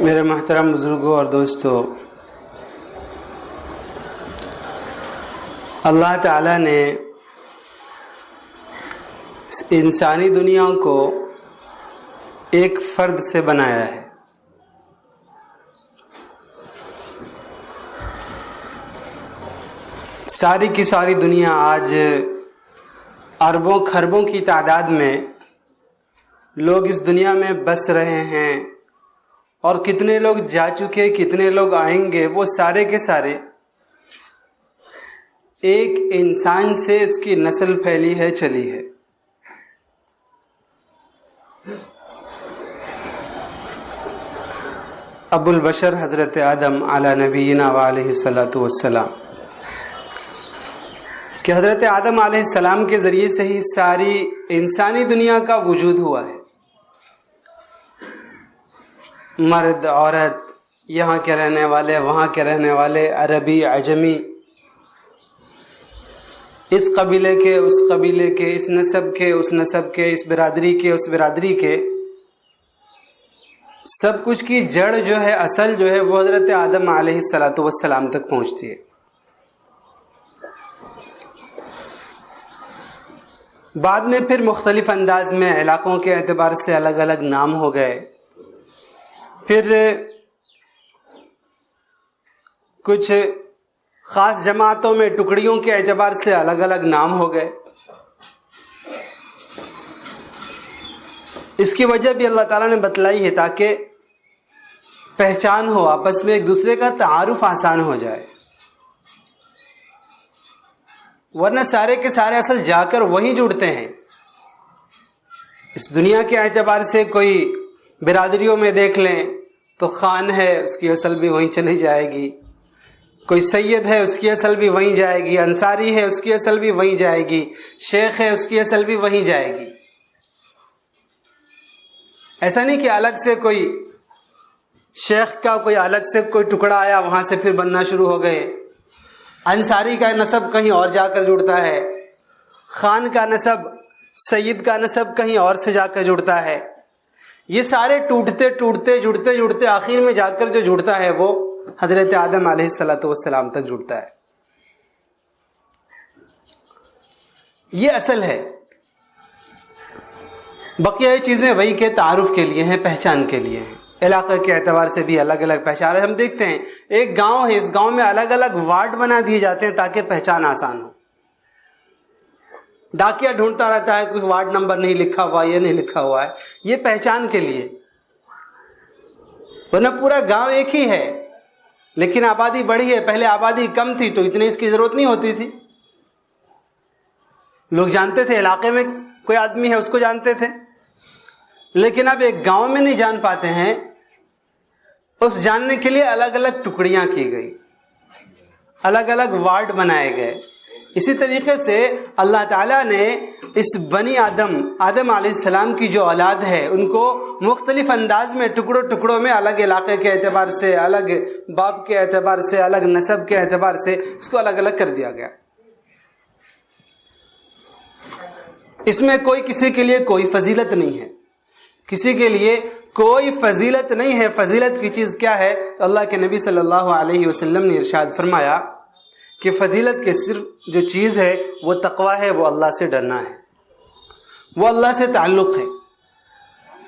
میرے محترم بزرگوں اور دوستو، اللہ تعالیٰ نے انسانی دنیا کو ایک فرد سے بنایا ہے۔ ساری کی ساری دنیا آج اربوں خربوں کی تعداد میں لوگ اس دنیا میں بس رہے ہیں، اور کتنے لوگ جا چکے، کتنے لوگ آئیں گے، وہ سارے کے سارے ایک انسان سے اس کی نسل پھیلی ہے، چلی ہے۔ ابو البشر حضرت آدم علی نبینا وعلیہ الصلاۃ والسلام کہ حضرت آدم علیہ السلام کے ذریعے سے ہی ساری انسانی دنیا کا وجود ہوا ہے۔ مرد، عورت، یہاں کے رہنے والے، وہاں کے رہنے والے، عربی، عجمی، اس قبیلے کے، اس قبیلے کے، اس نسب کے، اس نسب کے، اس برادری کے، اس برادری کے، سب کچھ کی جڑ جو ہے، اصل جو ہے، وہ حضرت آدم علیہ الصلاۃ والسلام تک پہنچتی ہے۔ بعد میں پھر مختلف انداز میں علاقوں کے اعتبار سے الگ الگ نام ہو گئے، پھر کچھ خاص جماعتوں میں ٹکڑیوں کے اعتبار سے الگ الگ نام ہو گئے۔ اس کی وجہ بھی اللہ تعالیٰ نے بتلائی ہے تاکہ پہچان ہو، آپس میں ایک دوسرے کا تعارف آسان ہو جائے، ورنہ سارے کے سارے اصل جا کر وہیں جڑتے ہیں۔ اس دنیا کے اعتبار سے کوئی برادریوں میں دیکھ لیں تو خان ہے، اس کی اصل بھی وہیں چلی جائے گی، کوئی سید ہے، اس کی اصل بھی وہیں جائے گی، انصاری ہے، اس کی اصل بھی وہیں جائے گی، شیخ ہے، اس کی اصل بھی وہیں جائے گی۔ ایسا نہیں کہ الگ سے کوئی شیخ کا کوئی الگ سے کوئی ٹکڑا آیا، وہاں سے پھر بننا شروع ہو گئے۔ انصاری کا نسب کہیں اور جا کر جڑتا ہے، خان کا نسب، سید کا نسب کہیں اور سے جا کر جڑتا ہے۔ یہ سارے ٹوٹتے ٹوٹتے جڑتے جڑتے آخر میں جا کر جو جڑتا ہے وہ حضرت آدم علیہ الصلاۃ والسلام تک جڑتا ہے۔ یہ اصل ہے۔ بقیہ چیزیں وہی کے تعارف کے لیے ہیں، پہچان کے لیے ہیں۔ علاقے کے اعتبار سے بھی الگ الگ پہچان ہے۔ ہم دیکھتے ہیں ایک گاؤں ہے، اس گاؤں میں الگ الگ وارڈ بنا دیے جاتے ہیں تاکہ پہچان آسان ہو۔ ڈاکیا ڈھونڈتا رہتا ہے، کوئی وارڈ نمبر نہیں لکھا ہوا، یہ نہیں لکھا ہوا ہے، یہ پہچان کے لیے، ورنہ پورا گاؤں ایک ہی ہے، لیکن آبادی بڑھی ہے۔ پہلے آبادی کم تھی تو اتنی اس کی ضرورت نہیں ہوتی تھی، لوگ جانتے تھے، علاقے میں کوئی آدمی ہے اس کو جانتے تھے، لیکن اب ایک گاؤں میں نہیں جان پاتے ہیں، اس جاننے کے لیے الگ الگ ٹکڑیاں کی گئی، الگ الگ وارڈ بنائے گئے۔ اسی طریقے سے اللہ تعالیٰ نے اس بنی آدم علیہ السلام کی جو اولاد ہے ان کو مختلف انداز میں ٹکڑوں ٹکڑوں میں، الگ علاقے کے اعتبار سے، الگ باپ کے اعتبار سے، الگ نسب کے اعتبار سے اس کو الگ الگ کر دیا گیا۔ اس میں کوئی کسی کے لیے کوئی فضیلت نہیں ہے، کسی کے لیے کوئی فضیلت نہیں ہے۔ فضیلت کی چیز کیا ہے؟ تو اللہ کے نبی صلی اللہ علیہ وسلم نے ارشاد فرمایا کہ فضیلت کے صرف جو چیز ہے وہ تقویٰ ہے، وہ اللہ سے ڈرنا ہے، وہ اللہ سے تعلق ہے۔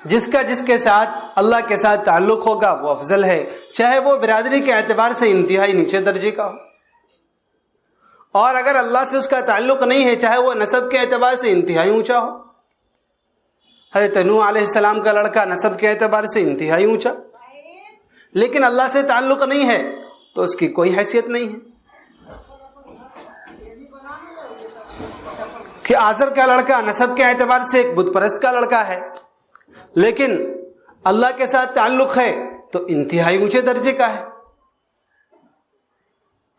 جس کے ساتھ اللہ کے ساتھ تعلق ہوگا وہ افضل ہے، چاہے وہ برادری کے اعتبار سے انتہائی نیچے درجے کا ہو، اور اگر اللہ سے اس کا تعلق نہیں ہے، چاہے وہ نسب کے اعتبار سے انتہائی اونچا ہو۔ حضرت نوح علیہ السلام کا لڑکا نسب کے اعتبار سے انتہائی اونچا، لیکن اللہ سے تعلق نہیں ہے تو اس کی کوئی حیثیت نہیں ہے۔ کہ آزر کا لڑکا نسب کے اعتبار سے ایک بت پرست کا لڑکا ہے، لیکن اللہ کے ساتھ تعلق ہے تو انتہائی اونچے درجے کا ہے۔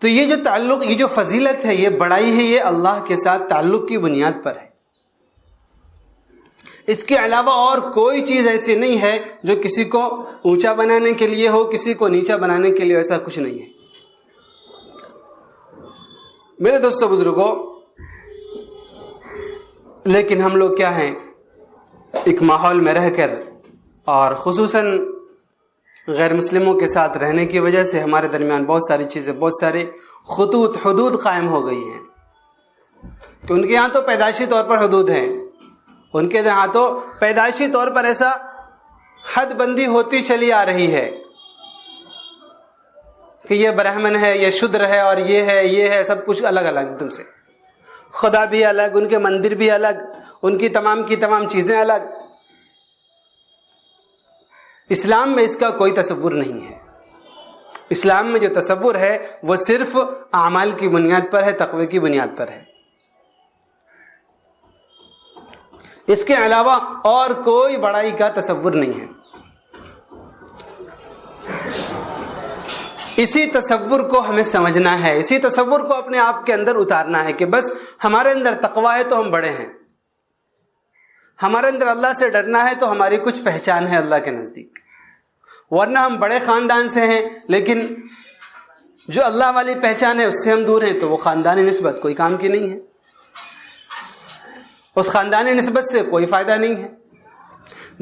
تو یہ جو تعلق، یہ جو فضیلت ہے، یہ بڑائی ہے، یہ اللہ کے ساتھ تعلق کی بنیاد پر ہے۔ اس کے علاوہ اور کوئی چیز ایسی نہیں ہے جو کسی کو اونچا بنانے کے لیے ہو، کسی کو نیچا بنانے کے لیے، ایسا کچھ نہیں ہے۔ میرے دوستو بزرگوں، لیکن ہم لوگ کیا ہیں، ایک ماحول میں رہ کر، اور خصوصاً غیر مسلموں کے ساتھ رہنے کی وجہ سے ہمارے درمیان بہت ساری چیزیں، بہت سارے خطوط، حدود قائم ہو گئی ہیں کہ ان کے یہاں تو پیدائشی طور پر حدود ہیں، ان کے یہاں تو پیدائشی طور پر ایسا حد بندی ہوتی چلی آ رہی ہے کہ یہ برہمن ہے، یہ شودر ہے، اور یہ ہے، سب کچھ الگ الگ ایک دم سے، خدا بھی الگ، ان کے مندر بھی الگ، ان کی تمام چیزیں الگ۔ اسلام میں اس کا کوئی تصور نہیں ہے۔ اسلام میں جو تصور ہے وہ صرف اعمال کی بنیاد پر ہے، تقوی کی بنیاد پر ہے، اس کے علاوہ اور کوئی بڑائی کا تصور نہیں ہے۔ اسی تصور کو ہمیں سمجھنا ہے، اسی تصور کو اپنے آپ کے اندر اتارنا ہے کہ بس ہمارے اندر تقوی ہے تو ہم بڑے ہیں، ہمارے اندر اللہ سے ڈرنا ہے تو ہماری کچھ پہچان ہے اللہ کے نزدیک، ورنہ ہم بڑے خاندان سے ہیں لیکن جو اللہ والی پہچان ہے اس سے ہم دور ہیں، تو وہ خاندانی نسبت کوئی کام کی نہیں ہے، اس خاندانی نسبت سے کوئی فائدہ نہیں ہے۔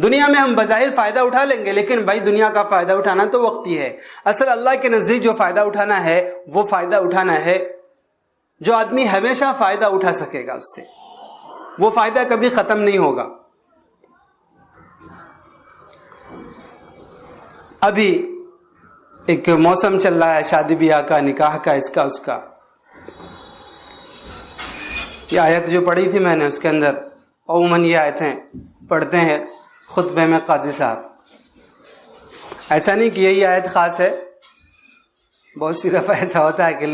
دنیا میں ہم بظاہر فائدہ اٹھا لیں گے، لیکن بھائی دنیا کا فائدہ اٹھانا تو وقتی ہے، اصل اللہ کے نزدیک جو فائدہ اٹھانا ہے وہ فائدہ اٹھانا ہے جو آدمی ہمیشہ فائدہ اٹھا سکے گا، اس سے وہ فائدہ کبھی ختم نہیں ہوگا۔ ابھی ایک موسم چل رہا ہے شادی بیاہ کا، نکاح کا، اس کا اس کا، یہ آیت جو پڑھی تھی میں نے اس کے اندر عموماً یہ آیتیں پڑھتے ہیں خطبے میں قاضی صاحب، ایسا نہیں کہ یہی آیت خاص ہے، بہت سی دفعہ ایسا ہوتا ہے کہ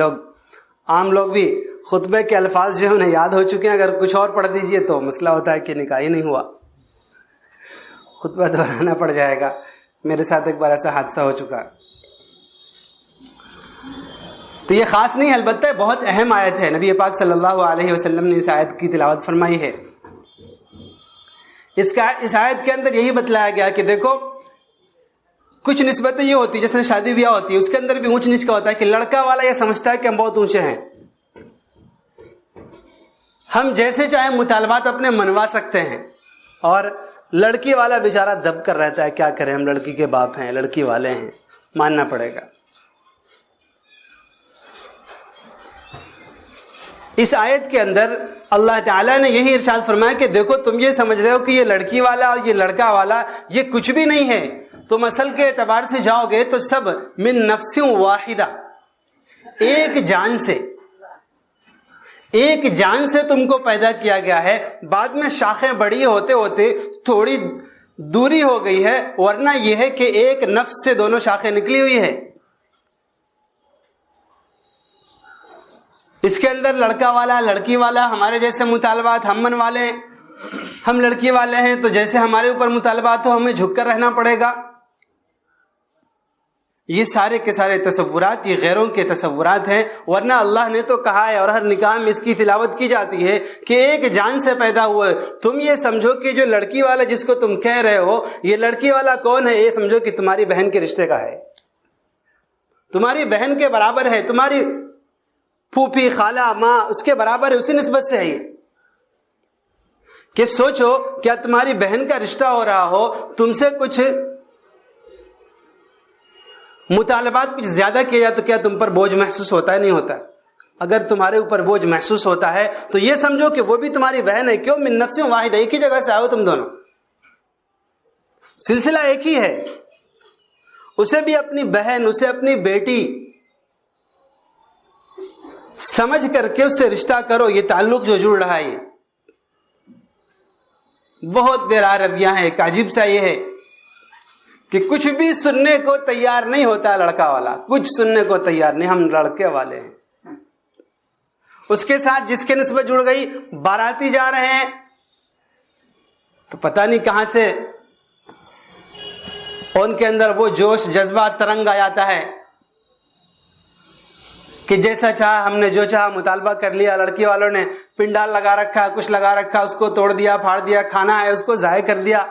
عام لوگ بھی خطبے کے الفاظ جو ہیں انہیں یاد ہو چکے ہیں، اگر کچھ اور پڑھ دیجئے تو مسئلہ ہوتا ہے کہ نکاح ہی نہیں ہوا، خطبہ دہرانا پڑ جائے گا۔ میرے ساتھ ایک بار ایسا حادثہ ہو چکا، تو یہ خاص نہیں، البتہ بہت اہم آیت ہے، نبی پاک صلی اللہ علیہ وسلم نے اس آیت کی تلاوت فرمائی ہے۔ اس آیت کے اندر یہی بتلایا گیا کہ دیکھو کچھ نسبتیں یہ ہوتی جیسے شادی بیاہ ہوتی ہے، اس کے اندر بھی اونچ نیچ کا ہوتا ہے کہ لڑکا والا یہ سمجھتا ہے کہ ہم بہت اونچے ہیں، ہم جیسے چاہیں مطالبات اپنے منوا سکتے ہیں، اور لڑکی والا بیچارہ دب کر رہتا ہے کیا کریں، ہم لڑکی کے باپ ہیں، لڑکی والے ہیں، ماننا پڑے گا۔ اس آیت کے اندر اللہ تعالیٰ نے یہی ارشاد فرمایا کہ دیکھو تم یہ سمجھ رہے ہو کہ یہ لڑکی والا اور یہ لڑکا والا یہ کچھ بھی نہیں ہے، تم اصل کے اعتبار سے جاؤ گے تو سب من نفس واحدہ، ایک جان سے تم کو پیدا کیا گیا ہے، بعد میں شاخیں بڑی ہوتے ہوتے تھوڑی دوری ہو گئی ہے، ورنہ یہ ہے کہ ایک نفس سے دونوں شاخیں نکلی ہوئی ہے۔ اس کے اندر لڑکا والا لڑکی والا، ہمارے جیسے مطالبات ہم من والے، ہم لڑکی والے ہیں تو جیسے ہمارے اوپر مطالبات ہو ہمیں جھک کر رہنا پڑے گا۔ یہ سارے کے سارے تصورات یہ غیروں کے تصورات ہیں، ورنہ اللہ نے تو کہا ہے اور ہر نکاح میں اس کی تلاوت کی جاتی ہے کہ ایک جان سے پیدا ہوئے۔ تم یہ سمجھو کہ جو لڑکی والا جس کو تم کہہ رہے ہو یہ لڑکی والا کون ہے، یہ سمجھو کہ تمہاری بہن کے رشتے کا ہے، تمہاری بہن کے برابر ہے، تمہاری پھوپھی خالہ ماں اس کے برابر ہے، اسی نسبت سے ہے یہ کہ سوچو کیا تمہاری بہن کا رشتہ ہو رہا ہو، تم سے کچھ مطالبات کچھ زیادہ کیا جائے تو کیا تم پر بوجھ محسوس ہوتا ہے؟ نہیں ہوتا۔ اگر تمہارے اوپر بوجھ محسوس ہوتا ہے تو یہ سمجھو کہ وہ بھی تمہاری بہن ہے، کیوں من نفس واحد، ایک ہی جگہ سے آئے ہو تم دونوں، سلسلہ ایک ہی ہے، اسے بھی اپنی بہن اسے اپنی بیٹی سمجھ کر کے اس سے رشتہ کرو۔ یہ تعلق جو جڑ رہا ہے یہ بہت بے راہ رویہ ہے۔ ایک عجیب سا یہ ہے کہ کچھ بھی سننے کو تیار نہیں ہوتا لڑکا والا، کچھ سننے کو تیار نہیں، ہم لڑکے والے ہیں۔ اس کے ساتھ جس کے نسبت جڑ گئی، باراتی جا رہے ہیں تو پتہ نہیں کہاں سے ان کے اندر وہ جوش جذبہ ترنگ آ جاتا ہے کہ جیسا چاہا ہم نے جو چاہا مطالبہ کر لیا، لڑکی والوں نے پنڈال لگا رکھا، کچھ لگا رکھا، اس کو توڑ دیا، پھاڑ دیا، کھانا ہے اس کو ضائع کر دیا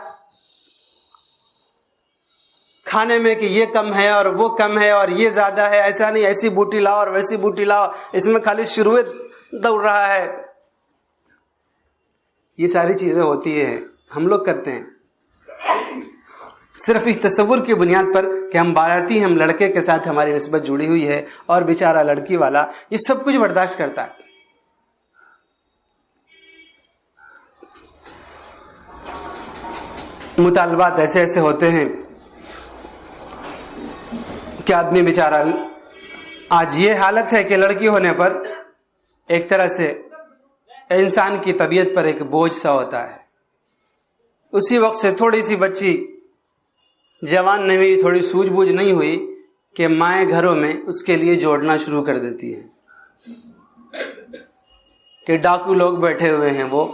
کھانے میں کہ یہ کم ہے اور وہ کم ہے اور یہ زیادہ ہے، ایسا نہیں، ایسی بوٹی لاؤ اور ویسی بوٹی لاؤ، اس میں خالی شروع دوڑ رہا ہے۔ یہ ساری چیزیں ہوتی ہیں، ہم لوگ کرتے ہیں۔ صرف اس تصور کی بنیاد پر کہ ہم باراتی، ہم لڑکے کے ساتھ ہماری نسبت جڑی ہوئی ہے، اور بیچارہ لڑکی والا یہ سب کچھ برداشت کرتا ہے. مطالبات ایسے ایسے ہوتے ہیں کہ آدمی بیچارہ، آج یہ حالت ہے کہ لڑکی ہونے پر ایک طرح سے انسان کی طبیعت پر ایک بوجھ سا ہوتا ہے. اسی وقت سے تھوڑی سی بچی جوان نہیں ہوئی، تھوڑی سوجھ بوجھ نہیں ہوئی کہ مائیں گھروں میں اس کے لیے جوڑنا شروع کر دیتی ہیں کہ ڈاکو لوگ بیٹھے ہوئے ہیں، وہ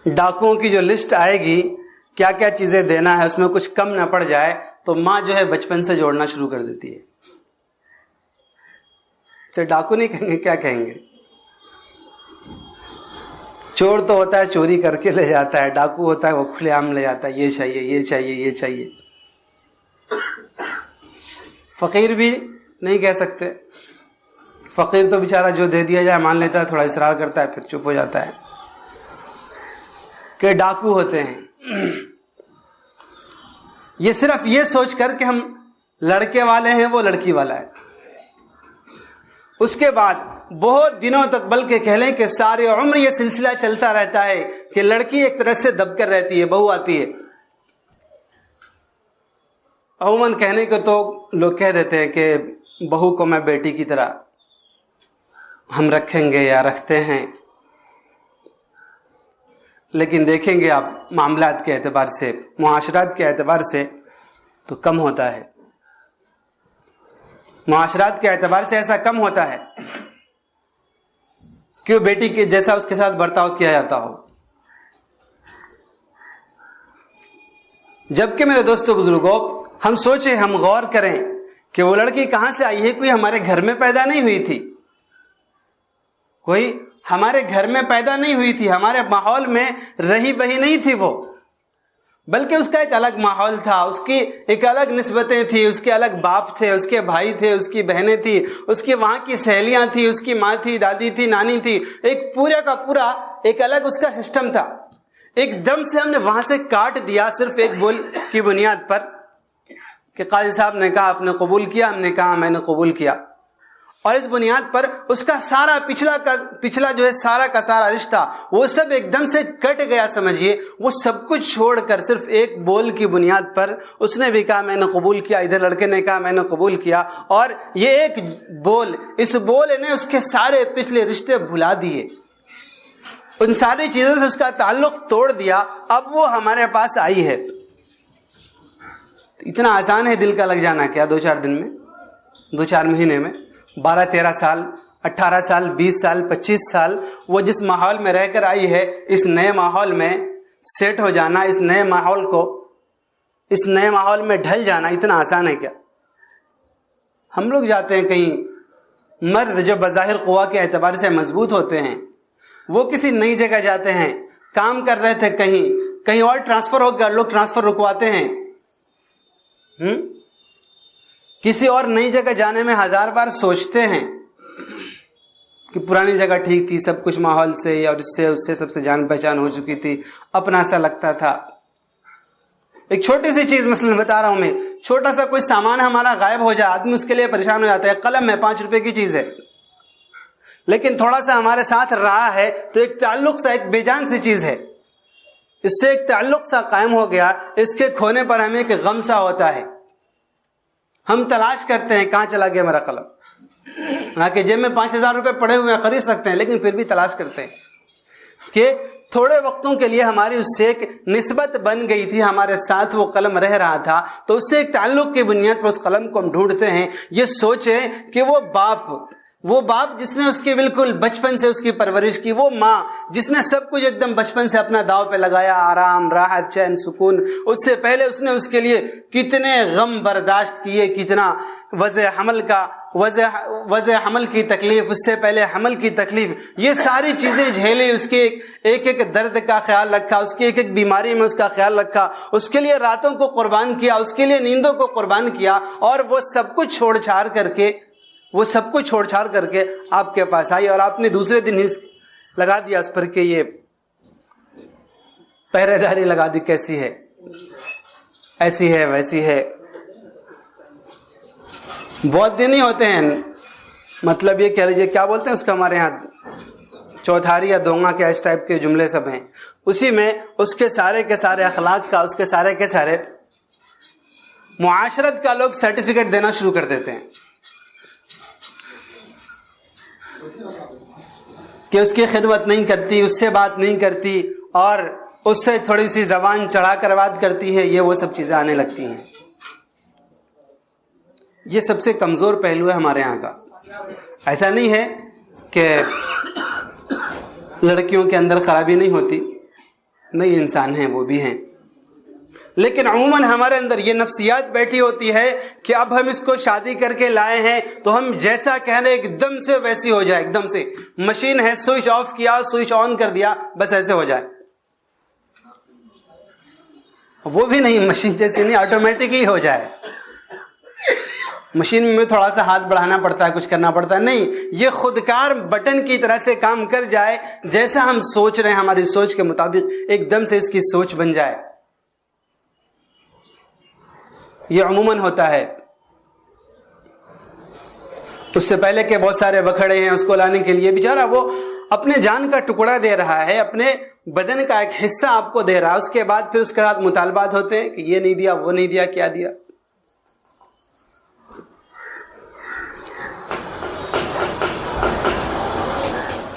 ڈاکوؤں کی جو لسٹ آئے گی، کیا کیا چیزیں دینا ہے، اس میں کچھ کم نہ پڑ جائے تو ماں جو ہے بچپن سے جوڑنا شروع کر دیتی ہے. تو ڈاکو نہیں کہیں گے، کیا کہیں گے؟ چور تو ہوتا ہے چوری کر کے لے جاتا ہے، ڈاکو ہوتا ہے وہ کھلے عام لے جاتا ہے، یہ چاہیے یہ چاہیے یہ چاہیے. فقیر بھی نہیں کہہ سکتے، فقیر تو بیچارہ جو دے دیا جائے مان لیتا ہے، تھوڑا اصرار کرتا ہے پھر چپ ہو جاتا ہے. کہ ڈاکو ہوتے ہیں، یہ صرف یہ سوچ کر کہ ہم لڑکے والے ہیں وہ لڑکی والا ہے. اس کے بعد بہت دنوں تک، بلکہ کہہ لیں کہ سارے عمر یہ سلسلہ چلتا رہتا ہے کہ لڑکی ایک طرح سے دب کر رہتی ہے، بہو آتی ہے. عموماً کہنے کو تو لوگ کہہ دیتے ہیں کہ بہو کو میں بیٹی کی طرح ہم رکھیں گے یا رکھتے ہیں، لیکن دیکھیں گے آپ معاملات کے اعتبار سے، معاشرات کے اعتبار سے تو کم ہوتا ہے. معاشرات کے اعتبار سے ایسا کم ہوتا ہے کہ وہ بیٹی کے جیسا اس کے ساتھ برتاؤ کیا جاتا ہو. جبکہ میرے دوستوں بزرگوں، ہم سوچیں، ہم غور کریں کہ وہ لڑکی کہاں سے آئی ہے. کوئی ہمارے گھر میں پیدا نہیں ہوئی تھی، کوئی ہمارے گھر میں پیدا نہیں ہوئی تھی، ہمارے ماحول میں رہی بہی نہیں تھی وہ، بلکہ اس کا ایک الگ ماحول تھا، اس کی ایک الگ نسبتیں تھی، اس کے الگ باپ تھے، اس کے بھائی تھے، اس کی بہنیں تھی، اس کی وہاں کی سہیلیاں تھی، اس کی ماں تھی، دادی تھی، نانی تھی، ایک پورا کا پورا ایک الگ اس کا سسٹم تھا. ایک دم سے ہم نے وہاں سے کاٹ دیا صرف ایک بول کی بنیاد پر کہ قاضی صاحب نے کہا آپ نے قبول کیا، ہم نے کہا میں نے قبول کیا، اور اس بنیاد پر اس کا سارا پچھلا جو ہے سارا کا سارا رشتہ وہ سب ایک دم سے کٹ گیا. سمجھیے، وہ سب کچھ چھوڑ کر صرف ایک بول کی بنیاد پر اس نے بھی کہا میں نے قبول کیا، ادھر لڑکے نے کہا میں نے قبول کیا، اور یہ ایک بول، اس بول نے اس کے سارے پچھلے رشتے بھلا دیے، ان ساری چیزوں سے اس کا تعلق توڑ دیا. اب وہ ہمارے پاس آئی ہے. اتنا آسان ہے دل کا لگ جانا کیا 2-4 دن میں، 2-4 مہینے میں، 12-13 سال، 18 سال، 20 سال، 25 سال وہ جس ماحول میں رہ کر آئی ہے، اس نئے ماحول میں سیٹ ہو جانا، اس نئے ماحول میں ڈھل جانا اتنا آسان ہے کیا؟ ہم لوگ جاتے ہیں کہیں، مرد جو بظاہر قوا کے اعتبار سے مضبوط ہوتے ہیں وہ کسی نئی جگہ جاتے ہیں، کام کر رہے تھے کہیں اور ٹرانسفر ہو گیا، لوگ ٹرانسفر رکواتے ہیں، کسی اور نئی جگہ جانے میں 1000 بار سوچتے ہیں کہ پرانی جگہ ٹھیک تھی، سب کچھ ماحول سے اور اس سے سب سے جان پہچان ہو چکی تھی، اپنا سا لگتا تھا. ایک چھوٹی سی چیز مثلا بتا رہا ہوں میں، چھوٹا سا کوئی سامان ہمارا غائب ہو جائے، آدمی اس کے لیے پریشان ہو جاتا ہے. قلم ہے 5 روپے کی چیز ہے، لیکن تھوڑا سا ہمارے ساتھ رہا ہے تو ایک تعلق سا، ایک بے جان سی چیز ہے، اس سے ایک تعلق سا قائم ہو گیا. اس کے کھونے پر ہمیں ایک غم سا ہوتا ہے، ہم تلاش کرتے ہیں کہاں چلا گیا میرا قلم. کہ جیب میں 5000 روپے پڑے ہوئے ہیں، خرید سکتے ہیں، لیکن پھر بھی تلاش کرتے ہیں کہ تھوڑے وقتوں کے لیے ہماری اس سے ایک نسبت بن گئی تھی، ہمارے ساتھ وہ قلم رہ رہا تھا، تو اس سے ایک تعلق کی بنیاد پر اس قلم کو ہم ڈھونڈتے ہیں. یہ سوچیں کہ وہ باپ جس نے اس کی بالکل بچپن سے اس کی پرورش کی، وہ ماں جس نے سب کچھ ایک دم بچپن سے اپنا داؤ پہ لگایا، آرام، راحت، چین، سکون، اس سے پہلے اس نے اس کے لیے کتنے غم برداشت کیے، کتنا وضع حمل کی تکلیف، اس سے پہلے حمل کی تکلیف، یہ ساری چیزیں جھیلی، اس کے ایک ایک درد کا خیال رکھا، اس کی ایک ایک بیماری میں اس کا خیال رکھا، اس کے لیے راتوں کو قربان کیا، اس کے لیے نیندوں کو قربان کیا، اور وہ سب کچھ چھوڑ چھاڑ کر کے آپ کے پاس آئی، اور آپ نے دوسرے دن ہی لگا دیا اس پر کہ یہ پہرے داری لگا دی. کیسی ہے؟ ایسی ہے ویسی ہے. بہت دن نہیں ہوتے ہیں, مطلب یہ کہہ لیجیے کیا بولتے ہیں اس کا ہمارے یہاں, چوتھاری یا دونگا کے اس ٹائپ کے جملے سب ہیں. اسی میں اس کے سارے اخلاق کا, اس کے سارے معاشرت کا لوگ سرٹیفکیٹ دینا شروع کر دیتے ہیں کہ اس کی خدمت نہیں کرتی, اس سے بات نہیں کرتی, اور اس سے تھوڑی سی زبان چڑھا کر بات کرتی ہے. یہ وہ سب چیزیں آنے لگتی ہیں. یہ سب سے کمزور پہلو ہے ہمارے یہاں کا. ایسا نہیں ہے کہ لڑکیوں کے اندر خرابی نہیں ہوتی, نہیں, انسان ہیں وہ بھی ہیں, لیکن عموماً ہمارے اندر یہ نفسیات بیٹھی ہوتی ہے کہ اب ہم اس کو شادی کر کے لائے ہیں تو ہم جیسا کہنے ایک دم سے ویسی ہو جائے, ایک دم سے مشین ہے, سوئچ آف کیا سوئچ آن کر دیا بس ایسے ہو جائے. وہ بھی نہیں, مشین جیسی نہیں, آٹومیٹکلی ہو جائے. مشین میں تھوڑا سا ہاتھ بڑھانا پڑتا ہے, کچھ کرنا پڑتا ہے, نہیں, یہ خودکار بٹن کی طرح سے کام کر جائے, جیسا ہم سوچ رہے ہیں ہماری سوچ کے مطابق ایک دم سے اس کی سوچ بن جائے. یہ عموماً ہوتا ہے. اس سے پہلے کہ بہت سارے بکھڑے ہیں اس کو لانے کے لیے, بیچارہ وہ اپنے جان کا ٹکڑا دے رہا ہے, اپنے بدن کا ایک حصہ آپ کو دے رہا ہے, اس کے بعد پھر اس کے ساتھ مطالبات ہوتے ہیں کہ یہ نہیں دیا, وہ نہیں دیا, کیا دیا.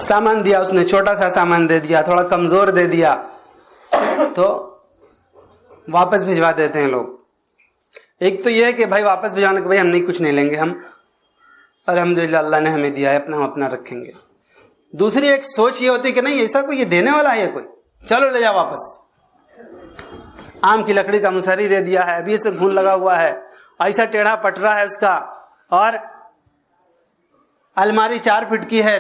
سامان دیا اس نے, چھوٹا سا سامان دے دیا, تھوڑا کمزور دے دیا, تو واپس بھجوا دیتے ہیں لوگ. ایک تو یہ ہے کہ بھائی واپس بھجوانے کے بھائی ہم نہیں, کچھ نہیں لیں گے, ہم الحمدللہ اللہ نے ہمیں دیا ہے, ہم اپنا رکھیں گے. دوسری ایک سوچ یہ ہوتی ہے کہ نہیں, ایسا کوئی یہ دینے والا ہے کوئی, چلو لے جا واپس. آم کی لکڑی کا مسہری دے دیا ہے, ابھی سے گھون لگا ہوا ہے, ایسا ٹیڑھا پٹرا ہے اس کا, اور الماری 4 فٹ کی ہے,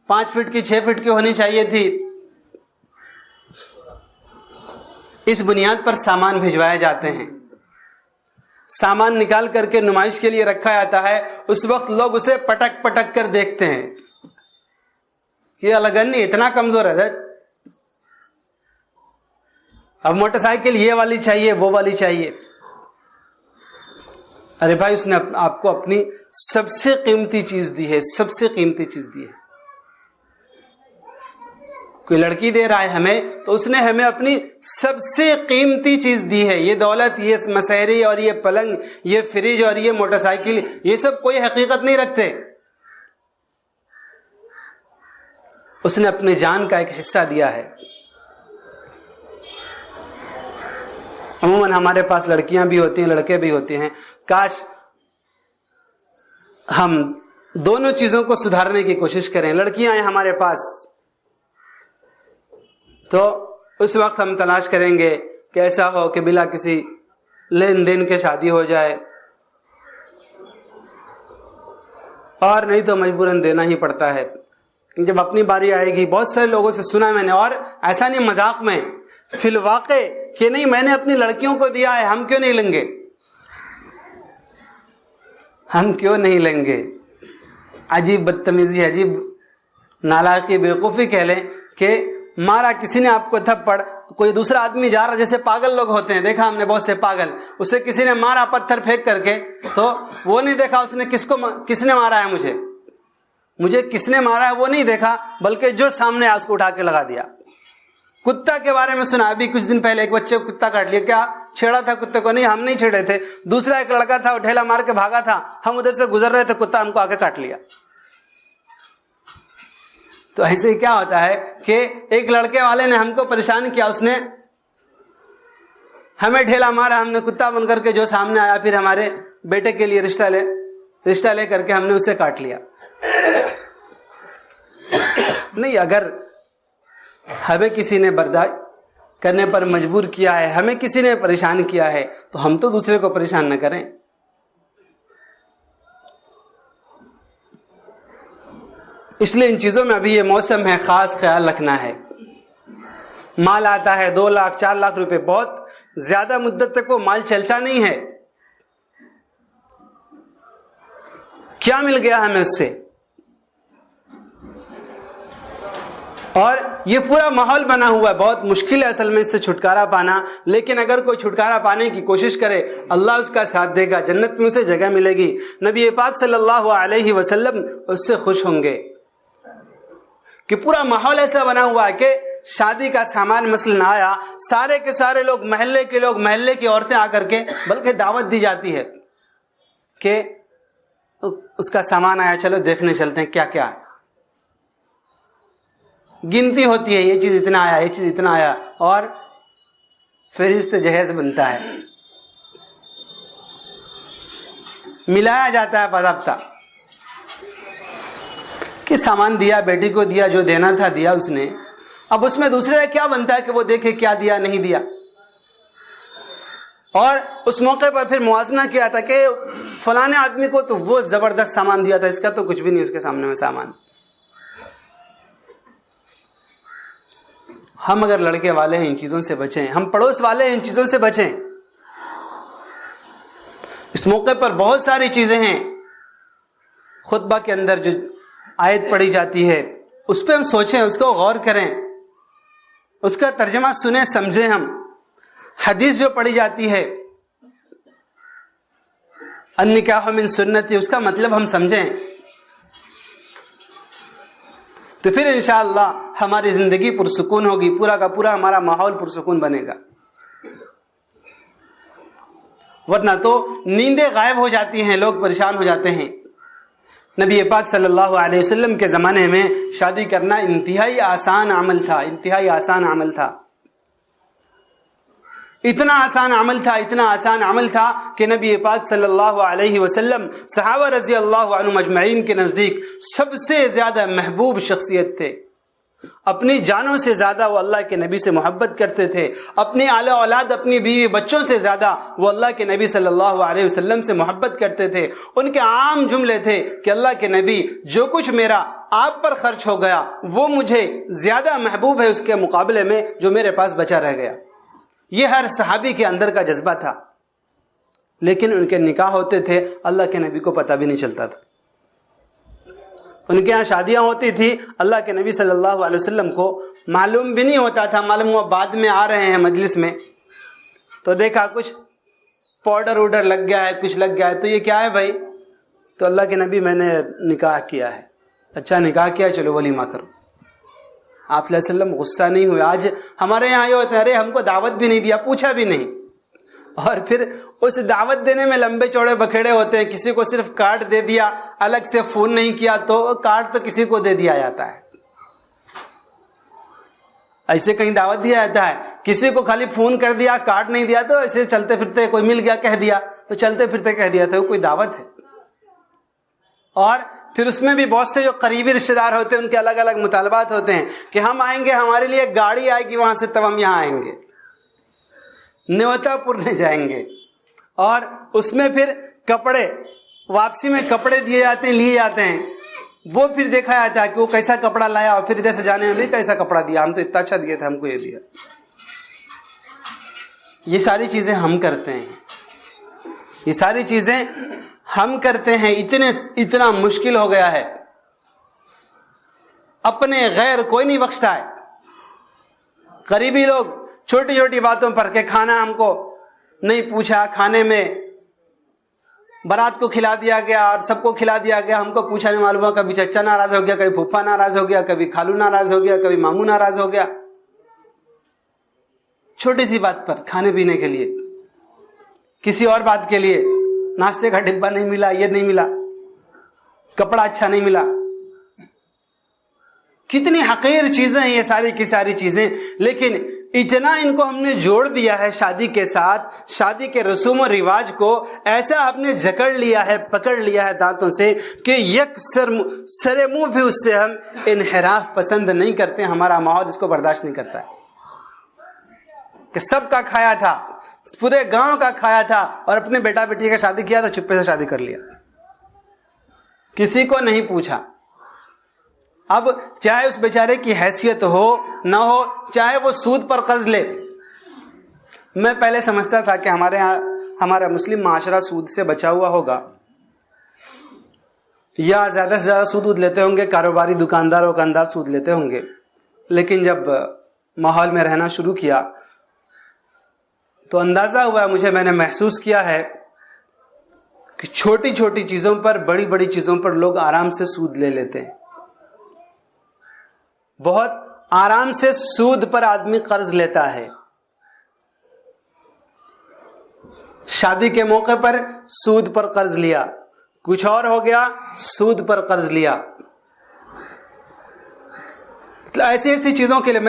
5 فٹ کی 6 فٹ کی ہونی چاہیے تھی. اس بنیاد پر سامان بھجوائے جاتے ہیں. سامان نکال کر کے نمائش کے لیے رکھا جاتا ہے, اس وقت لوگ اسے پٹک پٹک کر دیکھتے ہیں کہ لگن اتنا کمزور ہے. اب موٹر سائیکل یہ والی چاہیے, وہ والی چاہیے. ارے بھائی اس نے آپ کو اپنی سب سے قیمتی چیز دی ہے, سب سے قیمتی چیز دی ہے. کوئی لڑکی دے رہا ہے ہمیں تو اس نے ہمیں اپنی سب سے قیمتی چیز دی ہے. یہ دولت, یہ مسہری اور یہ پلنگ, یہ فریج اور یہ موٹر سائیکل, یہ سب کوئی حقیقت نہیں رکھتے. اس نے اپنے جان کا ایک حصہ دیا ہے. عموماً ہمارے پاس لڑکیاں بھی ہوتی ہیں, لڑکے بھی ہوتے ہیں. کاش ہم دونوں چیزوں کو سدھارنے کی کوشش کریں. لڑکیاں ہیں ہمارے پاس تو اس وقت ہم تلاش کریں گے کہ ایسا ہو کہ بلا کسی لین دین کے شادی ہو جائے, اور نہیں تو مجبوراً دینا ہی پڑتا ہے. جب اپنی باری آئے گی, بہت سارے لوگوں سے سنا میں نے, اور ایسا نہیں مذاق میں, فی الواقع کہ نہیں میں نے اپنی لڑکیوں کو دیا ہے, ہم کیوں نہیں لیں گے, ہم کیوں نہیں لیں گے. عجیب بدتمیزی, عجیب نالاقی, بیوقوفی کہہ لیں کہ مارا کسی نے آپ کو تھپڑ, کوئی دوسرا آدمی جا رہا, جیسے پاگل لوگ ہوتے ہیں, دیکھا ہم نے بہت سے پاگل, اسے کسی نے مارا پتھر پھینک کر کے, تو وہ نہیں دیکھا اس نے کس نے مارا ہے, مجھے کس نے مارا ہے وہ نہیں دیکھا, بلکہ جو سامنے آج کو اٹھا کے لگا دیا. کتا کے بارے میں سنا, ابھی کچھ دن پہلے ایک بچے کو کتا کاٹ لیا. کیا چھیڑا تھا کتے کو؟ نہیں, ہم نہیں چھیڑے تھے, دوسرا ایک لڑکا تھا, وہ ڈھیلا مار کے بھاگا تھا, ہم ادھر سے گزر رہے تھے, کتا ہم کو آ کے کاٹ لیا. تو ایسے ہی کیا ہوتا ہے کہ ایک لڑکے والے نے ہم کو پریشان کیا, اس نے ہمیں ڈھیلا مارا, ہم نے کتا بن کر کے جو سامنے آیا, پھر ہمارے بیٹے کے لیے رشتہ لے کر کے ہم نے اسے کاٹ لیا. نہیں, اگر ہمیں کسی نے برداشت کرنے پر مجبور کیا ہے, ہمیں کسی نے پریشان کیا ہے, تو ہم تو دوسرے کو پریشان نہ کریں. اس لیے ان چیزوں میں ابھی یہ موسم ہے, خاص خیال رکھنا ہے. مال آتا ہے 2 لاکھ 4 لاکھ روپے, بہت زیادہ مدت تک وہ مال چلتا نہیں ہے. کیا مل گیا ہمیں اس سے؟ اور یہ پورا ماحول بنا ہوا ہے. بہت مشکل ہے اصل میں اس سے چھٹکارا پانا, لیکن اگر کوئی چھٹکارا پانے کی کوشش کرے اللہ اس کا ساتھ دے گا, جنت میں اسے جگہ ملے گی. نبی پاک صلی اللہ علیہ وسلم اس سے خوش ہوں گے کہ پورا ماحول ایسا بنا ہوا ہے کہ شادی کا سامان مثلاً آیا, سارے کے سارے لوگ, محلے کی عورتیں آ کر کے, بلکہ دعوت دی جاتی ہے کہ اس کا سامان آیا, چلو دیکھنے چلتے ہیں کیا کیا آیا. گنتی ہوتی ہے, یہ چیز اتنا آیا, یہ چیز اتنا آیا, اور فہرست جہیز بنتا ہے, ملایا جاتا ہے باضابطہ کہ سامان دیا, بیٹی کو دیا, جو دینا تھا دیا اس نے. اب اس میں دوسرے کا کیا بنتا ہے کہ وہ دیکھے کیا دیا نہیں دیا, اور اس موقع پر پھر موازنہ کیا تھا کہ فلاں آدمی کو تو وہ زبردست سامان دیا تھا, اس کا تو کچھ بھی نہیں اس کے سامنے میں سامان. ہم اگر لڑکے والے ہیں ان چیزوں سے بچیں, ہم پڑوس والے ہیں ان چیزوں سے بچیں. اس موقع پر بہت ساری چیزیں ہیں. خطبہ کے اندر جو آیت پڑھی جاتی ہے اس پہ ہم سوچیں, اس کو غور کریں, اس کا ترجمہ سنیں سمجھیں. ہم حدیث جو پڑھی جاتی ہے النکاح من سنتی, اس کا مطلب ہم سمجھیں, تو پھر انشاءاللہ ہماری زندگی پرسکون ہوگی, پورا کا پورا ہمارا ماحول پرسکون بنے گا. ورنہ تو نیندیں غائب ہو جاتی ہیں, لوگ پریشان ہو جاتے ہیں. نبی پاک صلی اللہ علیہ وسلم کے زمانے میں شادی کرنا انتہائی آسان عمل تھا, انتہائی آسان عمل تھا. اتنا آسان عمل تھا کہ نبی پاک صلی اللہ علیہ وسلم صحابہ رضی اللہ عنہم اجمعین کے نزدیک سب سے زیادہ محبوب شخصیت تھے. اپنی جانوں سے زیادہ وہ اللہ کے نبی سے محبت کرتے تھے. اپنی اعلی اولاد, اپنی بیوی بچوں سے زیادہ وہ اللہ کے نبی صلی اللہ علیہ وسلم سے محبت کرتے تھے. ان کے عام جملے تھے کہ اللہ کے نبی, جو کچھ میرا آپ پر خرچ ہو گیا وہ مجھے زیادہ محبوب ہے اس کے مقابلے میں جو میرے پاس بچا رہ گیا. یہ ہر صحابی کے اندر کا جذبہ تھا. لیکن ان کے نکاح ہوتے تھے, اللہ کے نبی کو پتہ بھی نہیں چلتا تھا. ان کے ہاں شادیاں ہوتی تھی, اللہ کے نبی صلی اللہ علیہ وسلم کو معلوم بھی نہیں ہوتا تھا. معلوم ہوا بعد میں آ رہے ہیں مجلس میں تو دیکھا کچھ پاؤڈر ووڈر لگ گیا ہے, کچھ لگ گیا ہے, تو یہ کیا ہے بھائی؟ تو اللہ کے نبی میں نے نکاح کیا ہے. اچھا نکاح کیا, چلو ولیمہ کرو. آپ صلی اللہ علیہ وسلم غصہ نہیں ہوئے. آج ہمارے یہاں یہ ہوتا ہے, ارے ہم کو دعوت بھی نہیں دیا, پوچھا بھی نہیں, اور پھر اس دعوت دینے میں لمبے چوڑے بکھیڑے ہوتے ہیں. کسی کو صرف کارڈ دے دیا, الگ سے فون نہیں کیا, تو کارڈ تو کسی کو دے دیا جاتا ہے. ایسے کہیں دعوت دیا جاتا ہے, کسی کو خالی فون کر دیا, کارڈ نہیں دیا, تو ایسے چلتے پھرتے کوئی مل گیا کہہ دیا, تو چلتے پھرتے کہہ دیا تھا وہ کوئی دعوت ہے. اور پھر اس میں بھی بہت سے جو قریبی رشتے دار ہوتے ہیں ان کے الگ الگ مطالبات ہوتے ہیں کہ ہم آئیں گے, ہمارے لیے گاڑی آئے گی وہاں سے, تب ہم یہاں آئیں گے, نیوتا پورنے جائیں گے. اور اس میں پھر کپڑے, واپسی میں کپڑے دیے جاتے ہیں, لیے جاتے ہیں. وہ پھر دیکھا جاتا ہے کہ وہ کیسا کپڑا لایا, اور پھر ادھر سے جانے میں بھی کیسا کپڑا دیا, ہم تو اتنا اچھا دیے تھے, ہم کو یہ دیا. یہ ساری چیزیں ہم کرتے ہیں, یہ ساری چیزیں ہم کرتے ہیں. اتنا مشکل ہو گیا ہے, اپنے غیر کوئی نہیں بخشتا ہے. قریبی لوگ چھوٹی چھوٹی باتوں پر کہ کھانا ہم کو نہیں پوچھا, کھانے میں بارات کو کھلا دیا گیا اور سب کو کھلا دیا گیا, ہم کو پوچھا نہیں معلوم ہوا. کبھی چچا ناراض ہو گیا, کبھی پھوپھا ناراض ہو گیا, کبھی خالو ناراض ہو گیا, کبھی ماموں ناراض ہو گیا. چھوٹی سی بات پر, کھانے پینے کے لیے, کسی اور بات کے لیے, ناشتے کا ڈبہ نہیں ملا, یہ نہیں ملا, کپڑا اچھا نہیں ملا. کتنی حقیر چیزیں ہیں یہ ساری کی ساری چیزیں. لیکن اتنا ان کو ہم نے جوڑ دیا ہے شادی کے ساتھ, شادی کے رسوم و رواج کو ایسا ہم نے جکڑ لیا ہے, پکڑ لیا ہے دانتوں سے کہ یک سر منہ بھی اس سے ہم انحراف پسند نہیں کرتے. ہمارا ماحول اس کو برداشت نہیں کرتا ہے کہ سب کا کھایا تھا, پورے گاؤں کا کھایا تھا, اور اپنے بیٹا بیٹی کا شادی کیا تو چپے سے شادی کر لیا, کسی کو نہیں پوچھا. اب چاہے اس بیچارے کی حیثیت ہو نہ ہو, چاہے وہ سود پر قرض لے. میں پہلے سمجھتا تھا کہ ہمارے ہاں ہمارا مسلم معاشرہ سود سے بچا ہوا ہوگا, یا زیادہ سے زیادہ سود لیتے ہوں گے, کاروباری دکاندار سود لیتے ہوں گے. لیکن جب ماحول میں رہنا شروع کیا تو اندازہ ہوا مجھے، میں نے محسوس کیا ہے کہ چھوٹی چھوٹی چیزوں پر، بڑی بڑی چیزوں پر لوگ آرام سے سود لے لیتے ہیں. بہت آرام سے سود پر آدمی قرض لیتا ہے. شادی کے موقع پر سود پر قرض لیا، کچھ اور ہو گیا سود پر قرض لیا. ایسی ایسی چیزوں کے لیے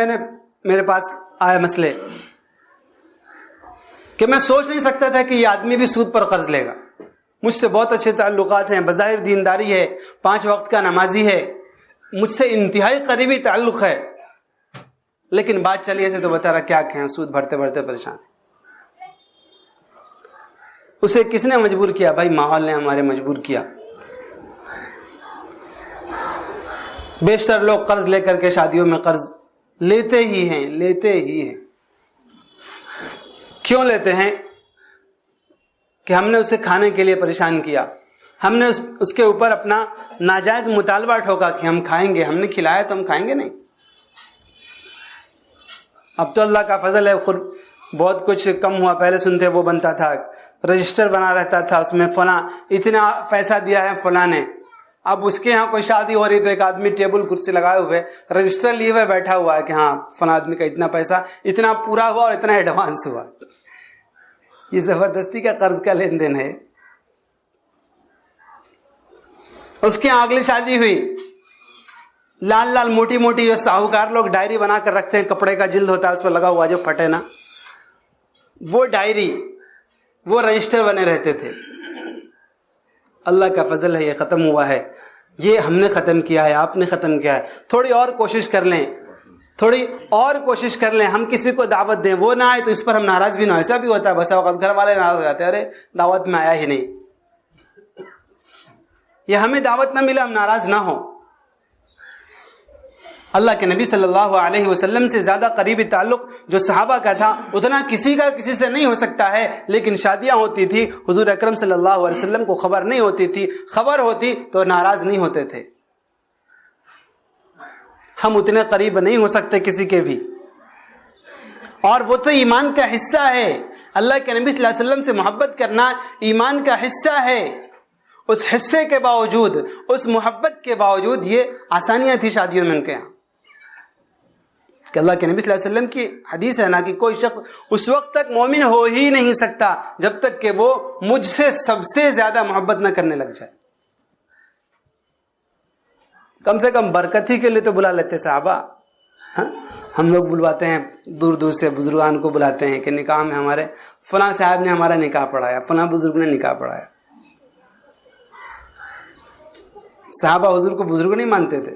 میرے پاس آئے مسئلے کہ میں سوچ نہیں سکتا تھا کہ یہ آدمی بھی سود پر قرض لے گا. مجھ سے بہت اچھے تعلقات ہیں، بظاہر دینداری ہے، 5 وقت کا نمازی ہے، مجھ سے انتہائی قریبی تعلق ہے، لیکن بات چلی ایسے تو بتا رہا کیا کہیں، سود بھرتے بھرتے پریشان ہے. اسے کس نے مجبور کیا؟ بھائی ماحول نے ہمارے مجبور کیا. بیشتر لوگ قرض لے کر کے شادیوں میں قرض لیتے ہی ہیں. کیوں لیتے ہیں؟ کہ ہم نے اسے کھانے کے لیے پریشان کیا، ہم نے اس کے اوپر اپنا ناجائز مطالبہ ٹھوکا کہ ہم کھائیں گے، ہم نے کھلایا تو ہم کھائیں گے نہیں. اب تو اللہ کا فضل ہے، خود بہت کچھ کم ہوا. پہلے سنتے وہ بنتا تھا، رجسٹر بنا رہتا تھا، اس میں فلاں اتنا پیسہ دیا ہے فلاں نے. اب اس کے ہاں کوئی شادی ہو رہی تو ایک آدمی ٹیبل کرسی لگائے ہوئے رجسٹر لیے ہوئے بیٹھا ہوا ہے کہ ہاں فلاں آدمی کا اتنا پیسہ، اتنا پورا ہوا اور اتنا ایڈوانس ہوا. یہ زبردستی کا قرض کا لین دین ہے. اس کے یہاں اگلی شادی ہوئی، لال لال موٹی موٹی جو ساہوکار لوگ ڈائری بنا کر رکھتے ہیں، کپڑے کا جلد ہوتا ہے اس پر لگا ہوا جو پھٹے نا، وہ ڈائری، وہ رجسٹر بنے رہتے تھے. اللہ کا فضل ہے یہ ختم ہوا ہے. یہ ہم نے ختم کیا ہے، آپ نے ختم کیا ہے. تھوڑی اور کوشش کر لیں، ہم کسی کو دعوت دیں، وہ نہ آئے تو اس پر ہم ناراض بھی نہ ہو. ایسا بھی ہوتا ہے بس اوقات گھر والے ناراض ہو جاتے ہیں، ارے دعوت میں آیا ہی نہیں، یا ہمیں دعوت نہ ملا ہم ناراض نہ ہو. اللہ کے نبی صلی اللہ علیہ وسلم سے زیادہ قریبی تعلق جو صحابہ کا تھا اتنا کسی کا کسی سے نہیں ہو سکتا ہے. لیکن شادیاں ہوتی تھی، حضور اکرم صلی اللہ علیہ وسلم کو خبر نہیں ہوتی تھی، خبر ہوتی تو ناراض نہیں ہوتے تھے. ہم اتنے قریب نہیں ہو سکتے کسی کے بھی، اور وہ تو ایمان کا حصہ ہے. اللہ کے نبی صلی اللہ علیہ وسلم سے محبت کرنا ایمان کا حصہ ہے. اس حصے کے باوجود، اس محبت کے باوجود یہ آسانیاں تھی شادیوں میں ان کے یہاں. کہ اللہ کے نبی صلی اللہ علیہ وسلم کی حدیث ہے نا کہ کوئی شخص اس وقت تک مومن ہو ہی نہیں سکتا جب تک کہ وہ مجھ سے سب سے زیادہ محبت نہ کرنے لگ جائے. کم سے کم برکت ہی کے لیے تو بلا لیتے صحابہ. ہم لوگ بلواتے ہیں دور دور سے، بزرگان کو بلاتے ہیں کہ نکاح میں ہمارے فلاں صاحب نے ہمارا نکاح پڑھایا، فلاں بزرگ نے نکاح پڑھایا. صحابہ حضور کو بزرگ نہیں مانتے تھے،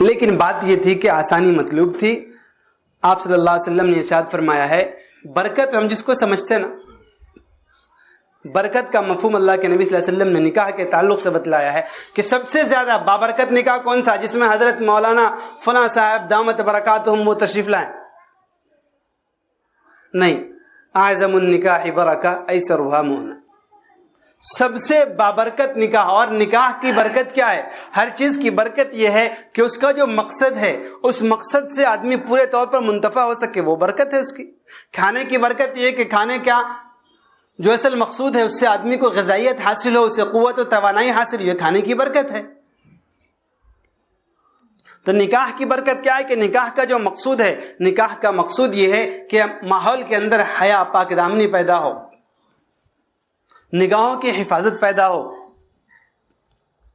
لیکن بات یہ تھی کہ آسانی مطلوب تھی. آپ صلی اللہ علیہ وسلم نے ارشاد فرمایا ہے، برکت ہم جس کو سمجھتے نا، برکت کا مفہوم اللہ کے نبی صلی اللہ علیہ وسلم نے نکاح کے تعلق سے بتلایا ہے کہ سب سے زیادہ بابرکت نکاح کون تھا؟ جس میں حضرت مولانا فلاں صاحب دامت برکاتہم وہ تشریف لائیں. نہیں، اعظم النکاح برکہ ایسرھا مؤنہ، سب سے بابرکت نکاح. اور نکاح کی برکت کیا ہے؟ ہر چیز کی برکت یہ ہے کہ اس کا جو مقصد ہے اس مقصد سے آدمی پورے طور پر منتفع ہو سکے، وہ برکت ہے اس کی. کھانے کی برکت یہ کہ کھانے کا جو اصل مقصود ہے اس سے آدمی کو غذائیت حاصل ہو، اسے قوت و توانائی حاصل، یہ کھانے کی برکت ہے. تو نکاح کی برکت کیا ہے کہ نکاح کا جو مقصود ہے، نکاح کا مقصود یہ ہے کہ ماحول کے اندر حیا، پاک دامنی پیدا ہو، نگاہوں کی حفاظت پیدا ہو،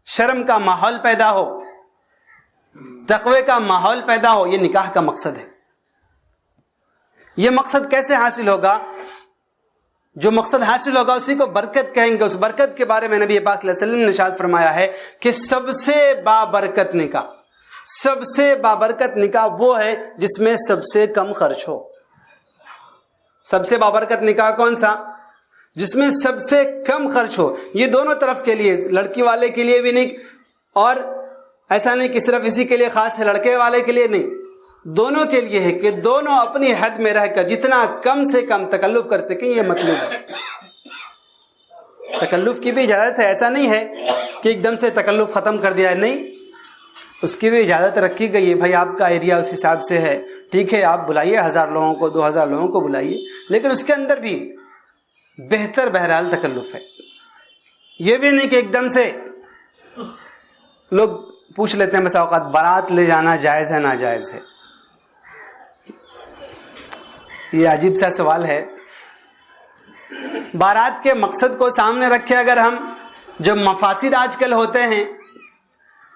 شرم کا ماحول پیدا ہو، تقوی کا ماحول پیدا ہو. یہ نکاح کا مقصد ہے. یہ مقصد کیسے حاصل ہوگا؟ جو مقصد حاصل ہوگا اسی کو برکت کہیں گے. اس برکت کے بارے میں نبی پاک صلی اللہ علیہ وسلم نے ارشاد فرمایا ہے کہ سب سے بابرکت نکاح، سب سے بابرکت نکاح وہ ہے جس میں سب سے کم خرچ ہو. سب سے بابرکت نکاح کون سا؟ جس میں سب سے کم خرچ ہو. یہ دونوں طرف کے لیے، لڑکی والے کے لیے بھی نہیں، اور ایسا نہیں کہ صرف اسی کے لیے خاص ہے، لڑکے والے کے لیے نہیں، دونوں کے لیے ہے کہ دونوں اپنی حد میں رہ کر جتنا کم سے کم تکلف کر سکیں. یہ مطلوب ہے. تکلف کی بھی اجازت ہے، ایسا نہیں ہے کہ ایک دم سے تکلف ختم کر دیا ہے، نہیں. اس کی بھی اجازت رکھی گئی ہے، بھائی آپ کا ایریا اس حساب سے ہے، ٹھیک ہے آپ بلائیے 1000 لوگوں کو 2000 لوگوں کو بلائیے، لیکن اس کے اندر بھی بہتر بہرحال تکلف ہے. یہ بھی نہیں کہ ایک دم سے لوگ پوچھ لیتے ہیں بس اوقات بارات لے جانا جائز ہے ناجائز ہے. یہ عجیب سا سوال ہے. بارات کے مقصد کو سامنے رکھے اگر ہم، جو مفاسد آج کل ہوتے ہیں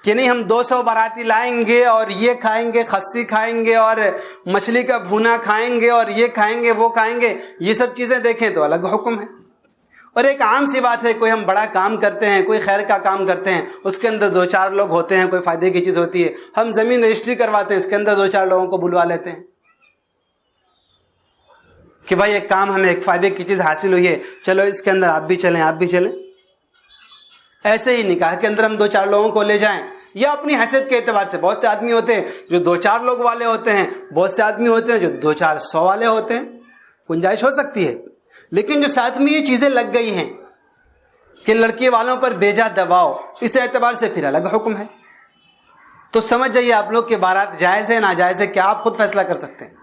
کہ نہیں ہم 200 باراتی لائیں گے اور یہ کھائیں گے، خسی کھائیں گے اور مچھلی کا بھونا کھائیں گے اور یہ کھائیں گے وہ کھائیں گے، یہ سب چیزیں دیکھیں تو الگ حکم ہے. اور ایک عام سی بات ہے، کوئی ہم بڑا کام کرتے ہیں، کوئی خیر کا کام کرتے ہیں، اس کے اندر 2-4 لوگ ہوتے ہیں، کوئی فائدے کی چیز ہوتی ہے، ہم زمین رجسٹری کرواتے ہیں، اس کے اندر 2-4 لوگوں کو بلوا لیتے ہیں کہ بھائی ایک کام ہمیں ایک فائدے کی چیز حاصل ہوئی ہے، چلو اس کے اندر آپ بھی چلیں آپ بھی چلیں. ایسے ہی نکاح کے اندر ہم 2-4 لوگوں کو لے جائیں، یا اپنی حیثیت کے اعتبار سے بہت سے آدمی ہوتے ہیں جو 2-4 لوگ والے ہوتے ہیں، بہت سے آدمی ہوتے ہیں جو 2-400 والے ہوتے ہیں، گنجائش ہو سکتی ہے. لیکن جو ساتھ میں یہ چیزیں لگ گئی ہیں کہ لڑکی والوں پر بیجا دباؤ، اس اعتبار سے پھر الگ حکم ہے. تو سمجھ جائیے آپ لوگ کہ بارات جائز ہے ناجائز ہے، کیا آپ خود فیصلہ کر سکتے ہیں.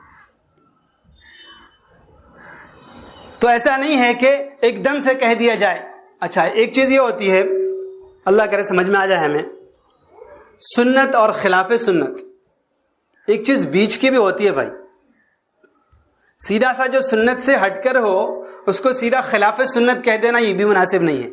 تو ایسا نہیں ہے کہ ایک دم سے کہہ دیا جائے. اچھا ایک چیز یہ ہوتی ہے، اللہ کرے سمجھ میں آ جائے ہمیں، سنت اور خلاف سنت. ایک چیز بیچ کی بھی ہوتی ہے بھائی. سیدھا سا جو سنت سے ہٹ کر ہو اس کو سیدھا خلاف سنت کہہ دینا یہ بھی مناسب نہیں ہے.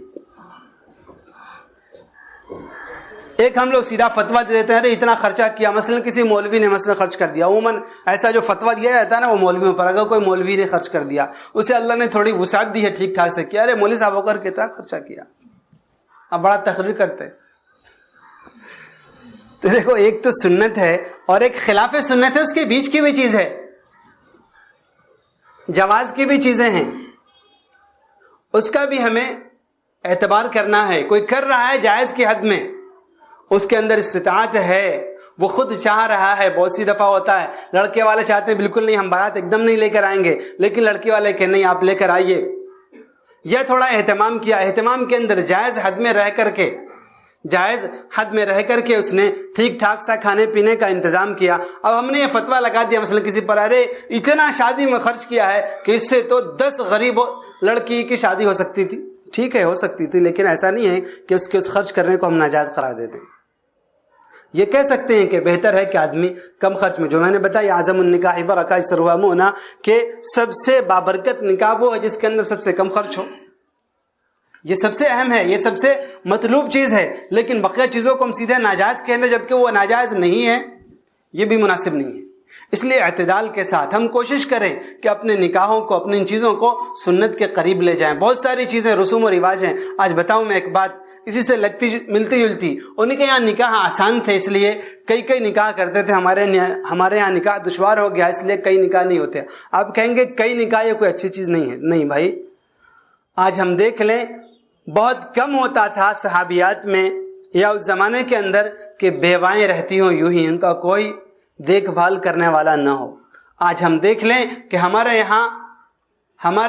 ایک ہم لوگ سیدھا فتویٰ دے دیتے ہیں، ارے اتنا خرچہ کیا، مثلا کسی مولوی نے مثلا خرچ کر دیا. عموماً ایسا جو فتویٰ دیا جاتا ہے نا وہ مولویوں پر، اگر کوئی مولوی نے خرچ کر دیا، اسے اللہ نے تھوڑی وسعت دی ہے ٹھیک ٹھاک سے کیا، ارے مولوی صاحب ہو کر کتنا خرچہ کیا، اب بڑا تقریر کرتے. تو دیکھو ایک تو سنت ہے اور ایک خلاف سنت ہے، اس کے بیچ کی بھی چیز ہے، جواز کی بھی چیزیں ہیں، اس کا بھی ہمیں اعتبار کرنا ہے. کوئی کر رہا ہے جائز کی حد میں، اس کے اندر استطاعت ہے، وہ خود چاہ رہا ہے. بہت سی دفعہ ہوتا ہے لڑکے والے چاہتے ہیں بالکل نہیں ہم بارات ایک دم نہیں لے کر آئیں گے، لیکن لڑکی والے کہ نہیں آپ لے کر آئیے. یہ تھوڑا اہتمام کیا، اہتمام کے اندر جائز حد میں رہ کر کے، جائز حد میں رہ کر کے اس نے ٹھیک ٹھاک سا کھانے پینے کا انتظام کیا. اب ہم نے یہ فتویٰ لگا دیا مثلا کسی پر، ارے اتنا شادی میں خرچ کیا ہے کہ اس سے تو 10 غریب لڑکی کی شادی ہو سکتی تھی. ٹھیک ہے ہو سکتی تھی، لیکن ایسا نہیں ہے کہ اس کے اس خرچ کرنے کو ہم ناجائز قرار دے دیں. یہ کہہ سکتے ہیں کہ بہتر ہے کہ آدمی کم خرچ میں، جو میں نے بتایا اعظم النکاح برکہ سروا مونا، کہ سب سے بابرکت نکاح وہ ہے جس کے اندر سب سے کم خرچ ہو. یہ سب سے اہم ہے، یہ سب سے مطلوب چیز ہے. لیکن بقیہ چیزوں کو ہم سیدھے ناجائز کہیں گے جبکہ وہ ناجائز نہیں ہے، یہ بھی مناسب نہیں ہے. اس لیے اعتدال کے ساتھ ہم کوشش کریں کہ اپنے نکاحوں کو، اپنی ان چیزوں کو سنت کے قریب لے جائیں. بہت ساری چیزیں رسوم و رواج ہیں. آج بتاؤں میں ایک بات اسی سے لگتی ملتی جلتی. ان کے یہاں نکاح آسان تھے اس لیے کئی نکاح کرتے تھے. ہمارے یہاں نکاح دشوار ہو گیا اس لیے کئی نکاح نہیں ہوتے. آپ کہیں گے کئی نکاح یہ کوئی اچھی چیز نہیں ہے. نہیں بھائی، آج ہم دیکھ لیں بہت کم ہوتا تھا صحابیات میں یا اس زمانے کے اندر کہ بیوائیں رہتی ہوں یوں ہی، ان کا کوئی دیکھ بھال کرنے والا نہ ہو. آج ہم دیکھ لیں کہ ہمارے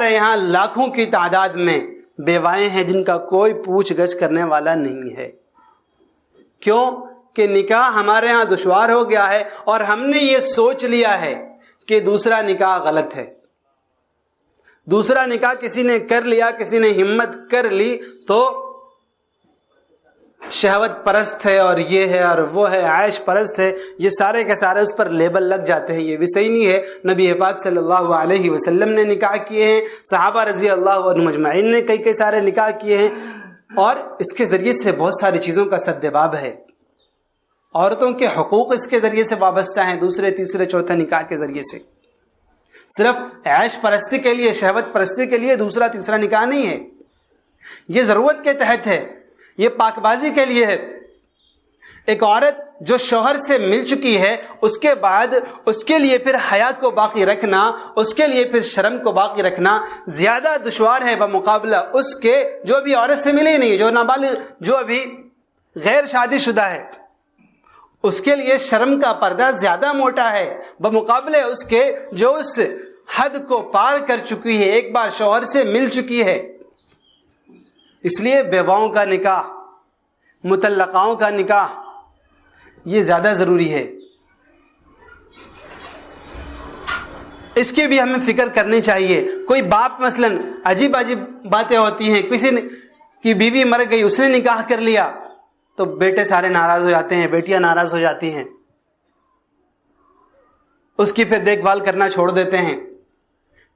یہاں لاکھوں کی تعداد میں بیوائیں ہیں جن کا کوئی پوچھ گچھ کرنے والا نہیں ہے. کیوں کہ نکاح ہمارے یہاں دشوار ہو گیا ہے اور ہم نے یہ سوچ لیا ہے کہ دوسرا نکاح غلط ہے. دوسرا نکاح کسی نے کر لیا، کسی نے ہمت کر لی تو شہوت پرست ہے اور یہ ہے اور وہ ہے، عائش پرست ہے. یہ سارے کے سارے اس پر لیبل لگ جاتے ہیں. یہ بھی صحیح نہیں ہے. نبی پاک صلی اللہ علیہ وسلم نے نکاح کیے ہیں، صحابہ رضی اللہ عنہم اجمعین نے کئی سارے نکاح کیے ہیں، اور اس کے ذریعے سے بہت ساری چیزوں کا سدباب ہے. عورتوں کے حقوق اس کے ذریعے سے وابستہ ہیں، دوسرے تیسرے چوتھے نکاح کے ذریعے سے. صرف عیش پرستی کے لیے، شہوت پرستی کے لیے دوسرا تیسرا نکاح نہیں ہے. یہ ضرورت کے تحت ہے، یہ پاک بازی کے لیے ہے. ایک عورت جو شوہر سے مل چکی ہے اس کے بعد اس کے لیے پھر حیا کو باقی رکھنا، اس کے لیے پھر شرم کو باقی رکھنا زیادہ دشوار ہے بمقابلہ اس کے جو ابھی عورت سے ملے ہی نہیں، جو نابالغ، جو ابھی غیر شادی شدہ ہے. اس کے لیے شرم کا پردہ زیادہ موٹا ہے بمقابلے اس کے جو اس حد کو پار کر چکی ہے، ایک بار شوہر سے مل چکی ہے. اس لیے بیواؤں کا نکاح، مطلقاؤں کا نکاح یہ زیادہ ضروری ہے. اس کی بھی ہمیں فکر کرنی چاہیے. کوئی باپ مثلا عجیب عجیب باتیں ہوتی ہیں, کسی کی بیوی مر گئی, اس نے نکاح کر لیا تو بیٹے سارے ناراض ہو جاتے ہیں, بیٹیاں ناراض ہو جاتی ہیں, اس کی پھر دیکھ بھال کرنا چھوڑ دیتے ہیں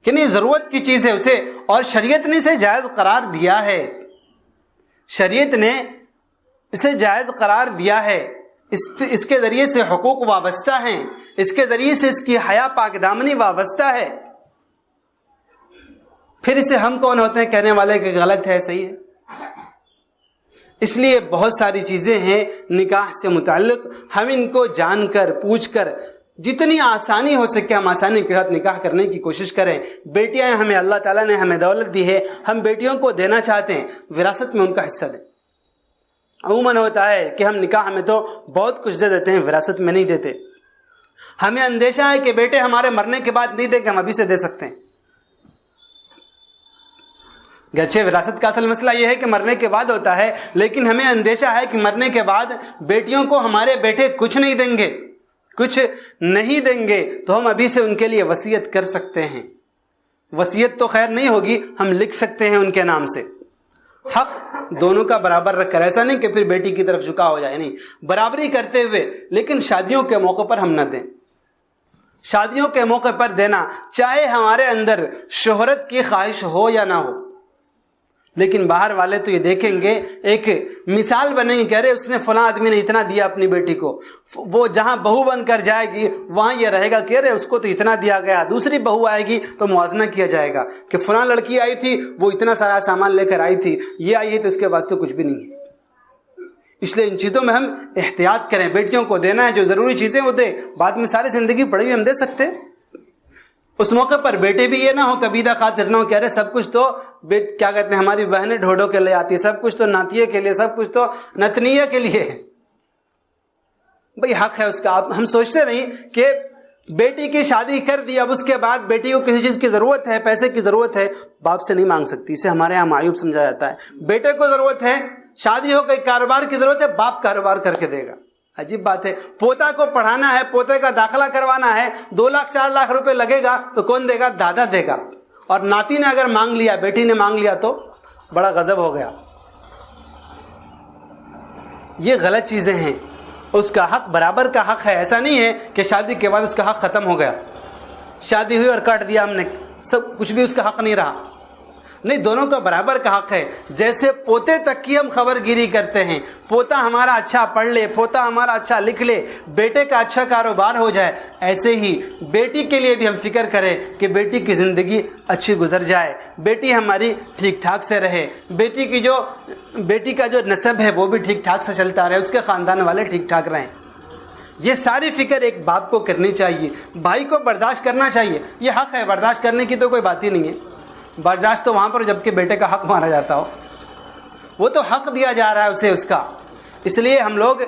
کہ نہیں ضرورت کی چیز ہے اسے, اور شریعت نے اسے جائز قرار دیا ہے, شریعت نے اسے جائز قرار دیا ہے. اس کے ذریعے سے حقوق وابستہ ہیں, اس کے ذریعے سے اس کی حیا پاک دامنی وابستہ ہے. پھر اسے ہم کون ہوتے ہیں کہنے والے کہ غلط ہے صحیح ہے. اس لیے بہت ساری چیزیں ہیں نکاح سے متعلق, ہم ان کو جان کر پوچھ کر جتنی آسانی ہو سکے ہم آسانی کے ساتھ نکاح کرنے کی کوشش کریں. بیٹیاں ہمیں اللہ تعالیٰ نے ہمیں دولت دی ہے, ہم بیٹیوں کو دینا چاہتے ہیں, وراثت میں ان کا حصہ دیں. عموماً ہوتا ہے کہ ہم نکاح میں تو بہت کچھ دے دیتے ہیں, وراثت میں نہیں دیتے. ہمیں اندیشہ ہے کہ بیٹے ہمارے مرنے کے بعد نہیں دیں کہ ہم ابھی سے دے سکتے ہیں. گرچہ وراثت کا اصل مسئلہ یہ ہے کہ مرنے کے بعد ہوتا ہے, لیکن ہمیں اندیشہ ہے کہ مرنے کے بعد بیٹیوں کو ہمارے بیٹے کچھ نہیں دیں گے, کچھ نہیں دیں گے, تو ہم ابھی سے ان کے لیے وصیت کر سکتے ہیں. وصیت تو خیر نہیں ہوگی, ہم لکھ سکتے ہیں ان کے نام سے. حق دونوں کا برابر رکھ کر, ایسا نہیں کہ پھر بیٹی کی طرف جھکا ہو جائے, نہیں, برابری کرتے ہوئے, لیکن شادیوں کے موقع پر ہم نہ دیں. شادیوں کے موقع پر دینا, چاہے ہمارے اندر شہرت کی خواہش ہو یا نہ ہو, لیکن باہر والے تو یہ دیکھیں گے, ایک مثال بنے گی, کہہ رہے اس نے فلاں آدمی نے اتنا دیا اپنی بیٹی کو, وہ جہاں بہو بن کر جائے گی وہاں یہ رہے گا, کہہ رہے اس کو تو اتنا دیا گیا. دوسری بہو آئے گی تو موازنہ کیا جائے گا کہ فلاں لڑکی آئی تھی وہ اتنا سارا سامان لے کر آئی تھی, یہ آئی ہے تو اس کے پاس تو کچھ بھی نہیں ہے. اس لیے ان چیزوں میں ہم احتیاط کریں. بیٹیوں کو دینا ہے جو ضروری چیزیں وہ دے, بعد میں ساری زندگی پڑی ہوئی ہم دے سکتے. اس موقع پر بیٹے بھی یہ نہ ہو کبیدہ خاطر نہ ہو, کہہ رہے سب کچھ تو کیا کہتے ہیں ہماری بہنیں ڈھوڈو کے لے آتی ہے, سب کچھ تو ناتیے کے لیے, سب کچھ تو نتنیہ کے لیے. بھئی حق ہے اس کا. ہم سوچتے نہیں کہ بیٹی کی شادی کر دی, اب اس کے بعد بیٹی کو کسی چیز کی ضرورت ہے, پیسے کی ضرورت ہے, باپ سے نہیں مانگ سکتی. اسے ہمارے یہاں معیوب سمجھا جاتا ہے. بیٹے کو ضرورت ہے, شادی ہو گئی, کاروبار کی ضرورت ہے, باپ کاروبار کر کے دے گا. عجیب بات ہے. پوتا کو پڑھانا ہے, پوتے کا داخلہ کروانا ہے, 2 لاکھ 4 لاکھ روپے لگے گا تو کون دے گا؟ دادا دے گا. اور ناتی نے اگر مانگ لیا, بیٹی نے مانگ لیا تو بڑا غضب ہو گیا. یہ غلط چیزیں ہیں. اس کا حق برابر کا حق ہے. ایسا نہیں ہے کہ شادی کے بعد اس کا حق ختم ہو گیا, شادی ہوئی اور کاٹ دیا ہم نے, سب کچھ بھی اس کا حق نہیں رہا. نہیں, دونوں کا برابر کا حق ہے. جیسے پوتے تک کی ہم خبر گیری کرتے ہیں, پوتا ہمارا اچھا پڑھ لے, پوتا ہمارا اچھا لکھ لے, بیٹے کا اچھا کاروبار ہو جائے, ایسے ہی بیٹی کے لیے بھی ہم فکر کریں کہ بیٹی کی زندگی اچھی گزر جائے, بیٹی ہماری ٹھیک ٹھاک سے رہے, بیٹی کا جو نسب ہے وہ بھی ٹھیک ٹھاک سے چلتا رہے, اس کے خاندان والے ٹھیک ٹھاک رہیں. یہ ساری فکر ایک باپ کو کرنی چاہیے. بھائی کو برداشت کرنا چاہیے, یہ حق ہے, برداشت کرنے کی تو کوئی بات ہی نہیں ہے. برداشت تو وہاں پر جبکہ بیٹے کا حق مانا جاتا ہو, وہ تو حق دیا جا رہا ہے اسے اس کا. اس لیے ہم لوگ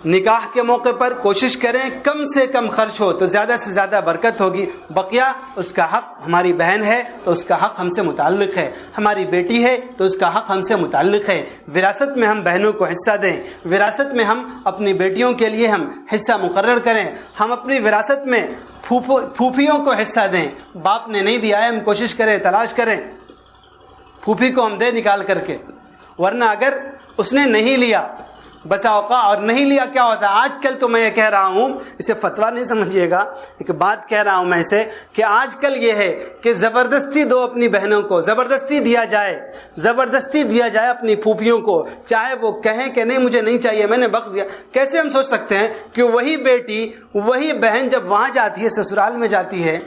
نکاح کے موقع پر کوشش کریں کم سے کم خرچ ہو تو زیادہ سے زیادہ برکت ہوگی. بقیہ اس کا حق, ہماری بہن ہے تو اس کا حق ہم سے متعلق ہے, ہماری بیٹی ہے تو اس کا حق ہم سے متعلق ہے. وراثت میں ہم بہنوں کو حصہ دیں, وراثت میں ہم اپنی بیٹیوں کے لیے ہم حصہ مقرر کریں, ہم اپنی وراثت میں پھوپھیوں کو حصہ دیں. باپ نے نہیں دیا ہے, ہم کوشش کریں, تلاش کریں, پھوپھی کو ہم دے نکال کر کے. ورنہ اگر اس نے نہیں لیا, بسا اوقات, اور نہیں لیا کیا ہوتا ہے آج کل, تو میں یہ کہہ رہا ہوں, اسے فتویٰ نہیں سمجھیے گا, ایک بات کہہ رہا ہوں میں اسے, کہ آج کل یہ ہے کہ زبردستی دو اپنی بہنوں کو, زبردستی دیا جائے اپنی پھوپھیوں کو, چاہے وہ کہیں کہ نہیں مجھے نہیں چاہیے, میں نے وقت دیا. کیسے ہم سوچ سکتے ہیں کہ وہی بیٹی, وہی بہن جب وہاں جاتی ہے, سسرال میں جاتی ہے,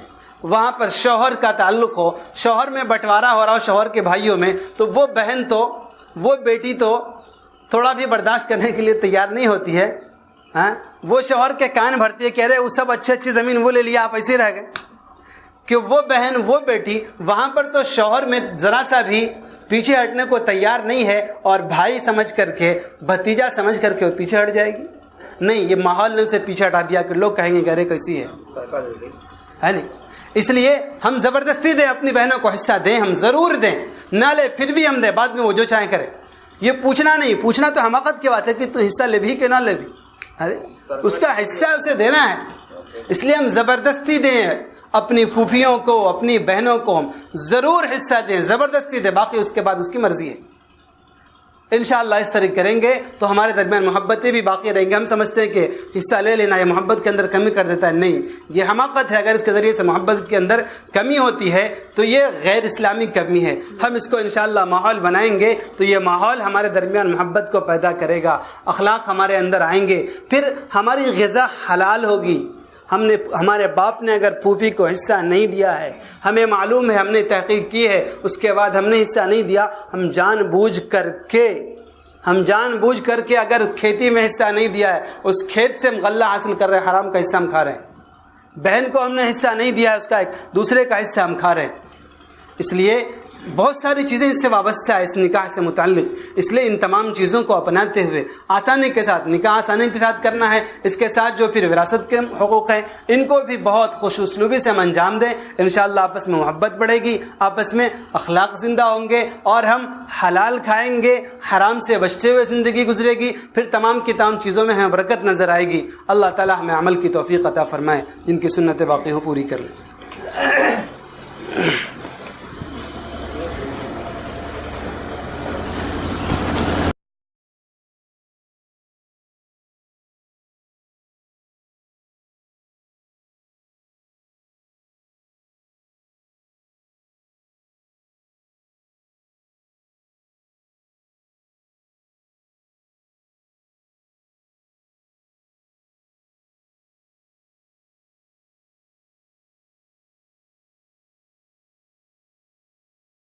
وہاں پر شوہر کا تعلق ہو, شوہر میں بٹوارا ہو رہا ہو شوہر کے بھائیوں میں, تو وہ بہن تو, وہ بیٹی تو تھوڑا بھی برداشت کرنے کے لیے تیار نہیں ہوتی ہے. وہ شوہر کے کان بھرتی ہے, کہہ رہے وہ سب اچھی زمین وہ لے لیا, آپ ایسے ہی رہ گئے. کہ وہ بہن, وہ بیٹی وہاں پر تو شوہر میں ذرا سا بھی پیچھے ہٹنے کو تیار نہیں ہے, اور بھائی سمجھ کر کے, بھتیجا سمجھ کر کے وہ پیچھے ہٹ جائے گی. نہیں, یہ ماحول نے اسے پیچھے ہٹا دیا کہ لوگ کہیں گے گھرے کیسی ہے نہیں. اس لیے ہم زبردستی دیں, اپنی بہنوں کو حصہ دیں, ہم ضرور دیں, نہ لے پھر بھی ہم دیں, بعد میں وہ جو چاہیں کریں. یہ پوچھنا نہیں, پوچھنا تو حماقت کی بات ہے کہ تو حصہ لے بھی کہ نہ لے بھی. ارے اس کا حصہ اسے دینا ہے، اس لیے ہم زبردستی دیں، اپنی پھوپھیوں کو اپنی بہنوں کو ہم ضرور حصہ دیں، زبردستی دیں، باقی اس کے بعد اس کی مرضی ہے۔ انشاءاللہ اس طرح کریں گے تو ہمارے درمیان محبتیں بھی باقی رہیں گی۔ ہم سمجھتے ہیں کہ حصہ لے لینا یہ محبت کے اندر کمی کر دیتا ہے، نہیں، یہ حماقت ہے۔ اگر اس کے ذریعے سے محبت کے اندر کمی ہوتی ہے تو یہ غیر اسلامی کمی ہے۔ ہم اس کو انشاءاللہ ماحول بنائیں گے تو یہ ماحول ہمارے درمیان محبت کو پیدا کرے گا، اخلاق ہمارے اندر آئیں گے، پھر ہماری غذا حلال ہوگی۔ ہمارے باپ نے اگر پھوپھی کو حصہ نہیں دیا ہے، ہمیں معلوم ہے، ہم نے تحقیق کی ہے، اس کے بعد ہم نے حصہ نہیں دیا، ہم جان بوجھ کر کے اگر کھیتی میں حصہ نہیں دیا ہے، اس کھیت سے ہم غلہ حاصل کر رہے ہیں، حرام کا حصہ ہم کھا رہے ہیں۔ بہن کو ہم نے حصہ نہیں دیا ہے، اس کا ایک دوسرے کا حصہ ہم کھا رہے ہیں۔ اس لیے بہت ساری چیزیں اس سے وابستہ ہے، اس نکاح سے متعلق۔ اس لیے ان تمام چیزوں کو اپناتے ہوئے آسانی کے ساتھ نکاح آسانی کے ساتھ کرنا ہے، اس کے ساتھ جو پھر وراثت کے حقوق ہیں ان کو بھی بہت خوش اسلوبی سے ہم انجام دیں۔ انشاءاللہ آپس میں محبت بڑھے گی، آپس میں اخلاق زندہ ہوں گے، اور ہم حلال کھائیں گے، حرام سے بچتے ہوئے زندگی گزرے گی، پھر تمام کی تمام چیزوں میں ہمیں برکت نظر آئے گی۔ اللہ تعالی ہمیں عمل کی توفیق عطا فرمائے، جن کی سنتیں باقی ہو پوری کر لیں۔